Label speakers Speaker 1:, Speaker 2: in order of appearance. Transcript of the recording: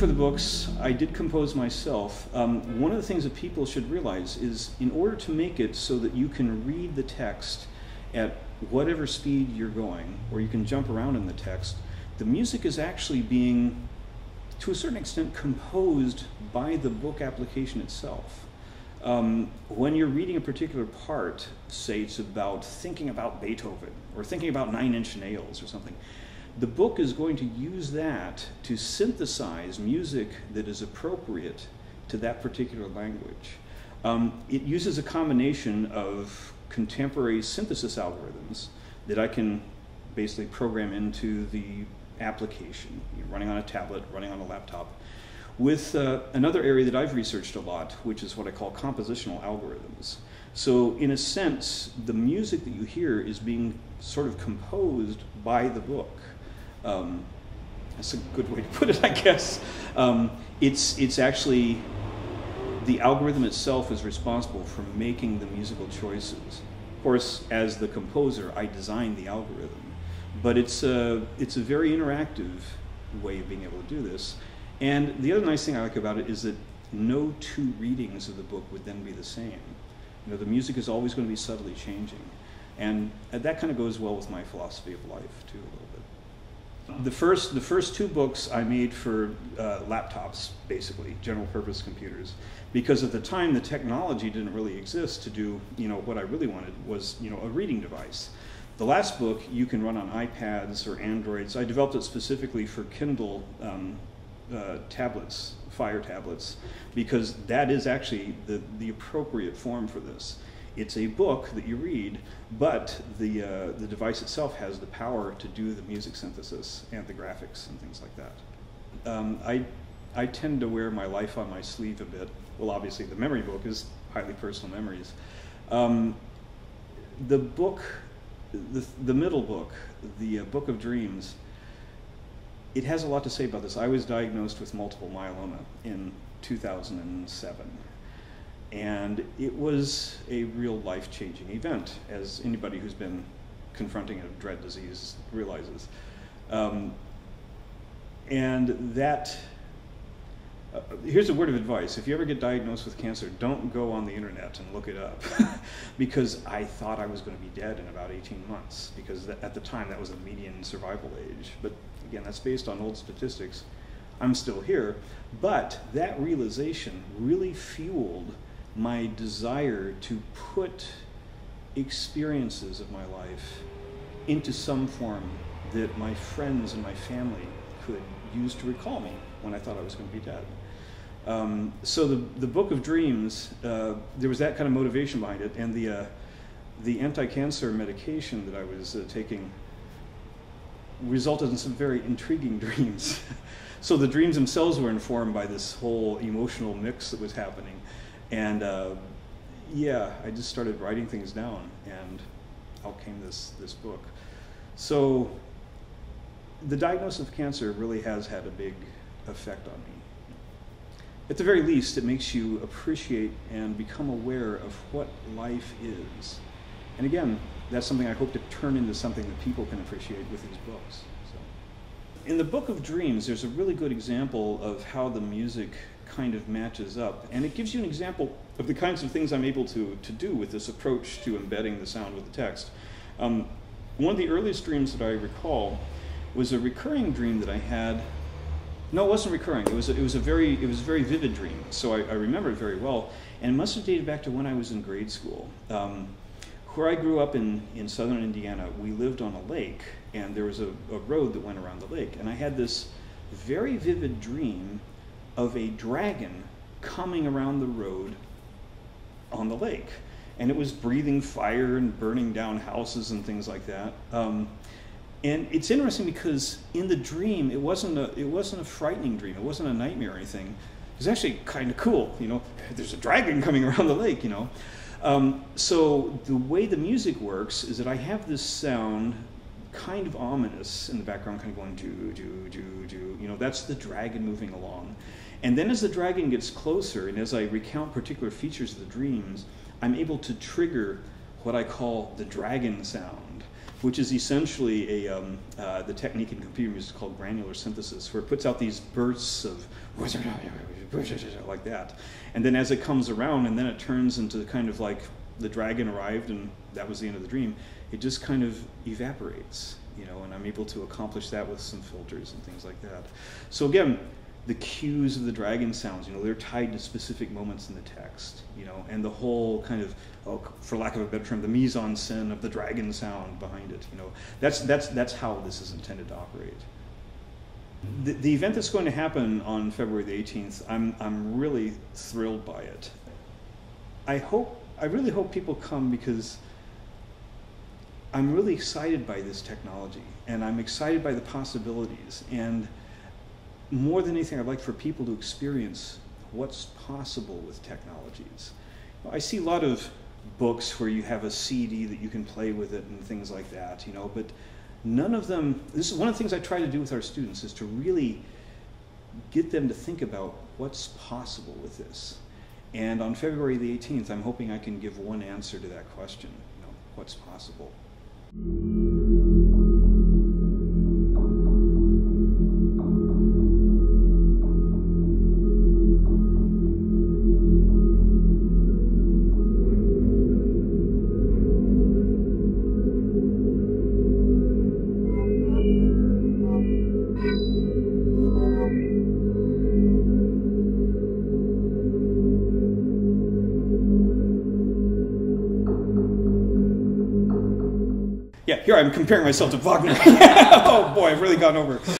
Speaker 1: for the books I did compose myself. One of the things that people should realize is in order to make it so that you can read the text at whatever speed you're going, or you can jump around in the text, the music is actually being, to a certain extent, composed by the book application itself. When you're reading a particular part, say it's about thinking about Beethoven, or thinking about Nine Inch Nails or something, the book is going to use that to synthesize music that is appropriate to that particular language. It uses a combination of contemporary synthesis algorithms that I can basically program into the application, running on a tablet, running on a laptop, with another area that I've researched a lot, which is what I call compositional algorithms. So in a sense, the music that you hear is being sort of composed by the book. That's a good way to put it, I guess. It's actually, the algorithm itself is responsible for making the musical choices. Of course, as the composer, I designed the algorithm, but it's a very interactive way of being able to do this. And the other nice thing I like about it is that no two readings of the book would then be the same. You know, the music is always going to be subtly changing. And that kind of goes well with my philosophy of life, too, a little bit. The first two books I made for laptops, basically, general purpose computers, because at the time the technology didn't really exist to do, what I really wanted was, a reading device. The last book you can run on iPads or Androids. I developed it specifically for Kindle tablets, Fire tablets, because that is actually the appropriate form for this. It's a book that you read, but the device itself has the power to do the music synthesis and the graphics and things like that. I tend to wear my life on my sleeve a bit. Well, obviously the memory book is highly personal memories. The book, the middle book, the Book of Dreams, it has a lot to say about this. I was diagnosed with multiple myeloma in 2007. And it was a real life-changing event, as anybody who's been confronting a dread disease realizes. And that, here's a word of advice. If you ever get diagnosed with cancer, don't go on the internet and look it up. Because I thought I was going to be dead in about 18 months, because at the time that was the median survival age. But again, that's based on old statistics. I'm still here. But that realization really fueled my desire to put experiences of my life into some form that my friends and my family could use to recall me when I thought I was going to be dead. So the Book of Dreams, there was that kind of motivation behind it, and the anti-cancer medication that I was taking resulted in some very intriguing dreams. So the dreams themselves were informed by this whole emotional mix that was happening. And yeah, I just started writing things down, and out came this book. So the diagnosis of cancer really has had a big effect on me. At the very least, it makes you appreciate and become aware of what life is. And again, that's something I hope to turn into something that people can appreciate with these books. So, in the Book of Dreams, there's a really good example of how the music kind of matches up, and it gives you an example of the kinds of things I'm able to do with this approach to embedding the sound with the text. One of the earliest dreams that I recall was a recurring dream that I had. No, it wasn't recurring. It was a very vivid dream. So I remember it very well, and it must have dated back to when I was in grade school. Where I grew up in southern Indiana, we lived on a lake, and there was a road that went around the lake, and I had this very vivid dream of a dragon coming around the road on the lake. And it was breathing fire and burning down houses and things like that. And it's interesting because in the dream, it wasn't a frightening dream. It wasn't a nightmare or anything. It was actually kind of cool. There's a dragon coming around the lake, So the way the music works is that I have this sound kind of ominous in the background, kind of going do, do, do, do. That's the dragon moving along. And then as the dragon gets closer, and as I recount particular features of the dreams, I'm able to trigger what I call the dragon sound. which is essentially the technique in computer music called granular synthesis, where it puts out these bursts of like that. And then as it comes around, and then it turns into kind of like the dragon arrived and that was the end of the dream, it just kind of evaporates, you know, and I'm able to accomplish that with some filters and things like that. So again, the cues of the dragon sounds, you know, they're tied to specific moments in the text, you know, and the whole kind of, for lack of a better term, the mise en scène of the dragon sound behind it, you know, that's how this is intended to operate. The event that's going to happen on February the 18th, I'm really thrilled by it. I really hope people come because I'm really excited by this technology, and I'm excited by the possibilities, and more than anything, I'd like for people to experience what's possible with technologies. I see a lot of books where you have a CD that you can play with it and things like that, you know, but none of them, this is one of the things I try to do with our students, is to really get them to think about what's possible with this. And on February the 18th, I'm hoping I can give one answer to that question, you know, what's possible. Yeah, here I'm comparing myself to Wagner. Oh boy, I've really gone over.